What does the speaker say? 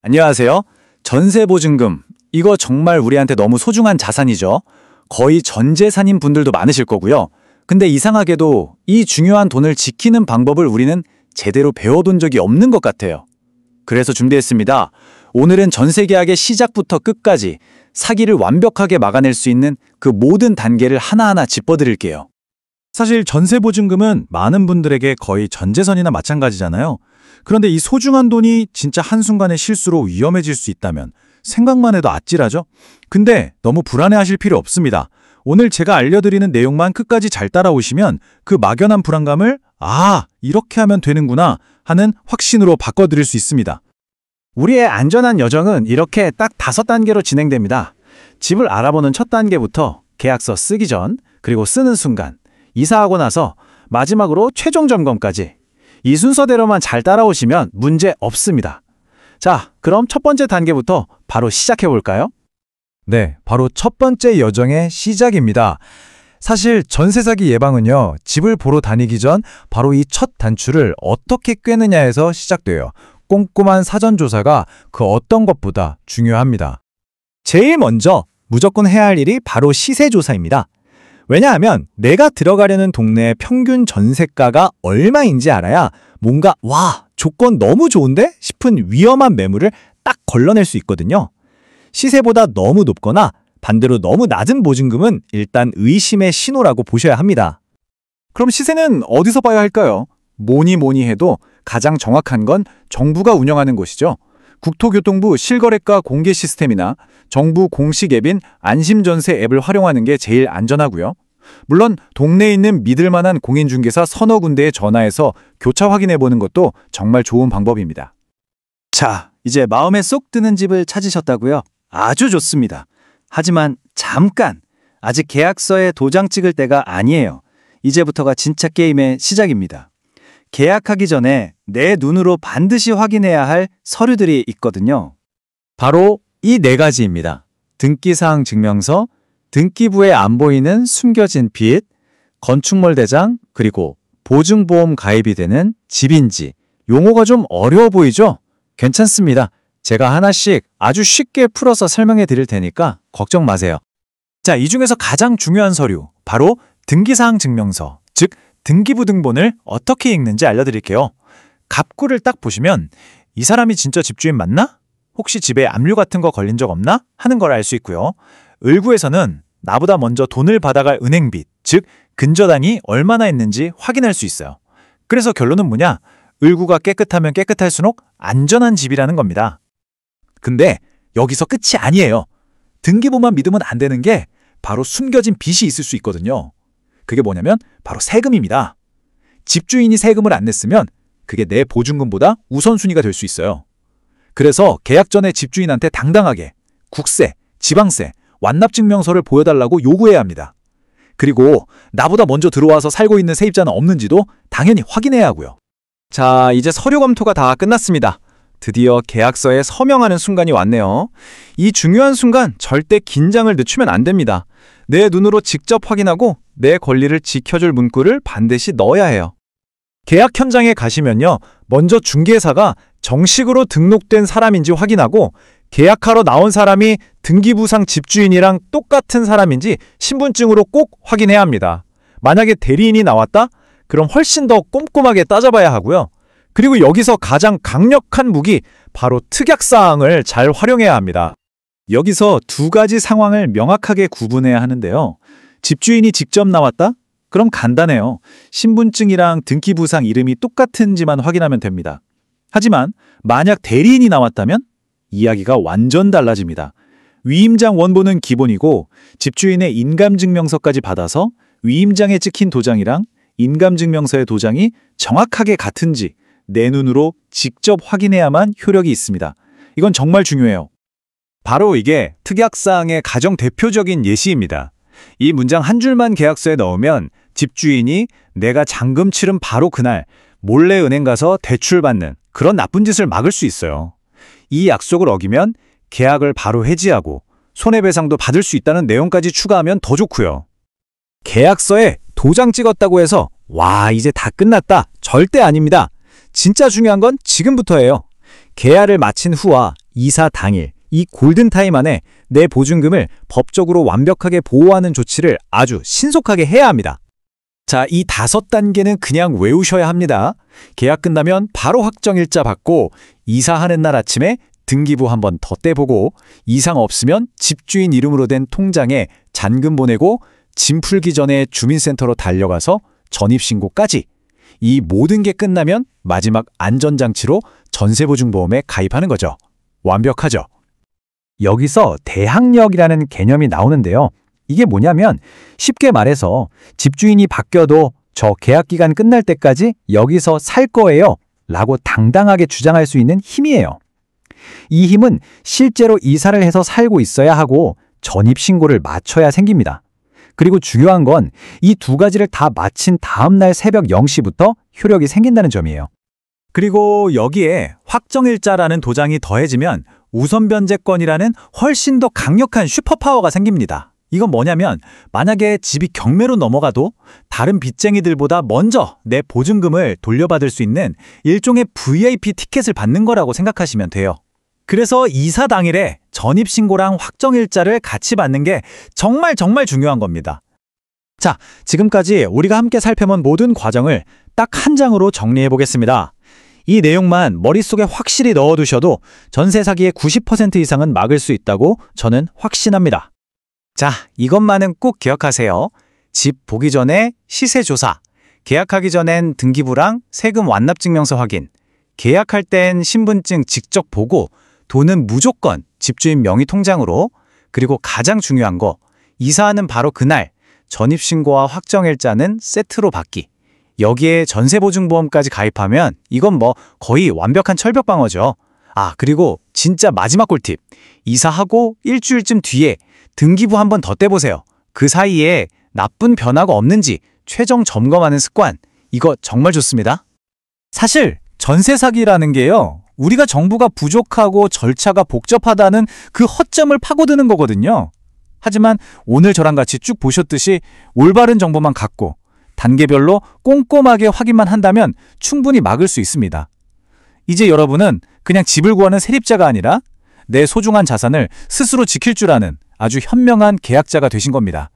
안녕하세요. 전세보증금. 이거 정말 우리한테 너무 소중한 자산이죠. 거의 전 재산인 분들도 많으실 거고요. 근데 이상하게도 이 중요한 돈을 지키는 방법을 우리는 제대로 배워둔 적이 없는 것 같아요. 그래서 준비했습니다. 오늘은 전세 계약의 시작부터 끝까지 사기를 완벽하게 막아낼 수 있는 그 모든 단계를 하나하나 짚어드릴게요. 사실 전세보증금은 많은 분들에게 거의 전재산이나 마찬가지잖아요. 그런데 이 소중한 돈이 진짜 한순간의 실수로 위험해질 수 있다면 생각만 해도 아찔하죠? 근데 너무 불안해하실 필요 없습니다. 오늘 제가 알려드리는 내용만 끝까지 잘 따라오시면 그 막연한 불안감을 이렇게 하면 되는구나 하는 확신으로 바꿔드릴 수 있습니다. 우리의 안전한 여정은 이렇게 딱 5단계로 진행됩니다. 집을 알아보는 첫 단계부터 계약서 쓰기 전, 그리고 쓰는 순간, 이사하고 나서 마지막으로 최종 점검까지. 이 순서대로만 잘 따라오시면 문제 없습니다. 자, 그럼 첫 번째 단계부터 바로 시작해 볼까요? 네, 바로 첫 번째 여정의 시작입니다. 사실 전세 사기 예방은요, 집을 보러 다니기 전 바로 이 첫 단추를 어떻게 꿰느냐에서 시작돼요. 꼼꼼한 사전조사가 그 어떤 것보다 중요합니다. 제일 먼저 무조건 해야 할 일이 바로 시세조사입니다. 왜냐하면 내가 들어가려는 동네의 평균 전세가가 얼마인지 알아야 뭔가 조건 너무 좋은데 싶은 위험한 매물을 딱 걸러낼 수 있거든요. 시세보다 너무 높거나 반대로 너무 낮은 보증금은 일단 의심의 신호라고 보셔야 합니다. 그럼 시세는 어디서 봐야 할까요? 뭐니 해도 가장 정확한 건 정부가 운영하는 곳이죠. 국토교통부 실거래가 공개 시스템이나 정부 공식 앱인 안심전세 앱을 활용하는 게 제일 안전하고요. 물론 동네에 있는 믿을 만한 공인중개사 서너 군데에 전화해서 교차 확인해보는 것도 정말 좋은 방법입니다. 자, 이제 마음에 쏙 드는 집을 찾으셨다고요? 아주 좋습니다. 하지만 잠깐! 아직 계약서에 도장 찍을 때가 아니에요. 이제부터가 진짜 게임의 시작입니다. 계약하기 전에 내 눈으로 반드시 확인해야 할 서류들이 있거든요. 바로 이 4가지입니다. 등기사항 증명서, 등기부에 안 보이는 숨겨진 빚, 건축물 대장, 그리고 보증보험 가입이 되는 집인지. 용어가 좀 어려워 보이죠? 괜찮습니다. 제가 하나씩 아주 쉽게 풀어서 설명해 드릴 테니까 걱정 마세요. 자, 이 중에서 가장 중요한 서류, 바로 등기사항 증명서, 즉 등기부 등본을 어떻게 읽는지 알려드릴게요. 갑구를 딱 보시면 이 사람이 진짜 집주인 맞나? 혹시 집에 압류 같은 거 걸린 적 없나? 하는 걸 알 수 있고요. 을구에서는 나보다 먼저 돈을 받아갈 은행빚, 즉 근저당이 얼마나 있는지 확인할 수 있어요. 그래서 결론은 뭐냐? 을구가 깨끗하면 깨끗할수록 안전한 집이라는 겁니다. 근데 여기서 끝이 아니에요. 등기부만 믿으면 안 되는 게 바로 숨겨진 빚이 있을 수 있거든요. 그게 뭐냐면 바로 세금입니다. 집주인이 세금을 안 냈으면 그게 내 보증금보다 우선순위가 될 수 있어요. 그래서 계약 전에 집주인한테 당당하게 국세, 지방세, 완납증명서를 보여달라고 요구해야 합니다. 그리고 나보다 먼저 들어와서 살고 있는 세입자는 없는지도 당연히 확인해야 하고요. 자, 이제 서류 검토가 다 끝났습니다. 드디어 계약서에 서명하는 순간이 왔네요. 이 중요한 순간 절대 긴장을 늦추면 안 됩니다. 내 눈으로 직접 확인하고 내 권리를 지켜줄 문구를 반드시 넣어야 해요. 계약 현장에 가시면요, 먼저 중개사가 정식으로 등록된 사람인지 확인하고 계약하러 나온 사람이 등기부상 집주인이랑 똑같은 사람인지 신분증으로 꼭 확인해야 합니다. 만약에 대리인이 나왔다? 그럼 훨씬 더 꼼꼼하게 따져봐야 하고요. 그리고 여기서 가장 강력한 무기, 바로 특약사항을 잘 활용해야 합니다. 여기서 2가지 상황을 명확하게 구분해야 하는데요. 집주인이 직접 나왔다? 그럼 간단해요. 신분증이랑 등기부상 이름이 똑같은지만 확인하면 됩니다. 하지만 만약 대리인이 나왔다면 이야기가 완전 달라집니다. 위임장 원본은 기본이고 집주인의 인감증명서까지 받아서 위임장에 찍힌 도장이랑 인감증명서의 도장이 정확하게 같은지 내 눈으로 직접 확인해야만 효력이 있습니다. 이건 정말 중요해요. 바로 이게 특약사항의 가장 대표적인 예시입니다. 이 문장 한 줄만 계약서에 넣으면 집주인이 내가 잔금 치른 바로 그날 몰래 은행 가서 대출받는 그런 나쁜 짓을 막을 수 있어요. 이 약속을 어기면 계약을 바로 해지하고 손해배상도 받을 수 있다는 내용까지 추가하면 더 좋고요. 계약서에 도장 찍었다고 해서 이제 다 끝났다. 절대 아닙니다. 진짜 중요한 건 지금부터예요. 계약을 마친 후와 이사 당일 이 골든타임 안에 내 보증금을 법적으로 완벽하게 보호하는 조치를 아주 신속하게 해야 합니다. 자, 이 5단계는 그냥 외우셔야 합니다. 계약 끝나면 바로 확정일자 받고 이사하는 날 아침에 등기부 한번 더 떼보고 이상 없으면 집주인 이름으로 된 통장에 잔금 보내고 짐 풀기 전에 주민센터로 달려가서 전입신고까지. 이 모든 게 끝나면 마지막 안전장치로 전세보증보험에 가입하는 거죠. 완벽하죠? 여기서 대항력이라는 개념이 나오는데요. 이게 뭐냐면 쉽게 말해서 집주인이 바뀌어도 저 계약기간 끝날 때까지 여기서 살 거예요 라고 당당하게 주장할 수 있는 힘이에요. 이 힘은 실제로 이사를 해서 살고 있어야 하고 전입신고를 마쳐야 생깁니다. 그리고 중요한 건 이 2가지를 다 마친 다음날 새벽 0시부터 효력이 생긴다는 점이에요. 그리고 여기에 확정일자라는 도장이 더해지면 우선변제권이라는 훨씬 더 강력한 슈퍼파워가 생깁니다. 이건 뭐냐면 만약에 집이 경매로 넘어가도 다른 빚쟁이들보다 먼저 내 보증금을 돌려받을 수 있는 일종의 VIP 티켓을 받는 거라고 생각하시면 돼요. 그래서 이사 당일에 전입신고랑 확정일자를 같이 받는 게 정말 중요한 겁니다. 자, 지금까지 우리가 함께 살펴본 모든 과정을 딱 한 장으로 정리해 보겠습니다. 이 내용만 머릿속에 확실히 넣어두셔도 전세 사기의 90% 이상은 막을 수 있다고 저는 확신합니다. 자, 이것만은 꼭 기억하세요. 집 보기 전에 시세 조사, 계약하기 전엔 등기부랑 세금 완납증명서 확인, 계약할 땐 신분증 직접 보고 돈은 무조건 집주인 명의 통장으로, 그리고 가장 중요한 거, 이사하는 바로 그날 전입신고와 확정일자는 세트로 받기. 여기에 전세보증보험까지 가입하면 이건 뭐 거의 완벽한 철벽 방어죠. 아, 그리고 진짜 마지막 꿀팁. 이사하고 일주일쯤 뒤에 등기부 한번 더 떼보세요. 그 사이에 나쁜 변화가 없는지 최종 점검하는 습관. 이거 정말 좋습니다. 사실 전세 사기라는 게요, 우리가 정부가 부족하고 절차가 복잡하다는 그 허점을 파고드는 거거든요. 하지만 오늘 저랑 같이 쭉 보셨듯이 올바른 정보만 갖고 단계별로 꼼꼼하게 확인만 한다면 충분히 막을 수 있습니다. 이제 여러분은 그냥 집을 구하는 세입자가 아니라 내 소중한 자산을 스스로 지킬 줄 아는 아주 현명한 계약자가 되신 겁니다.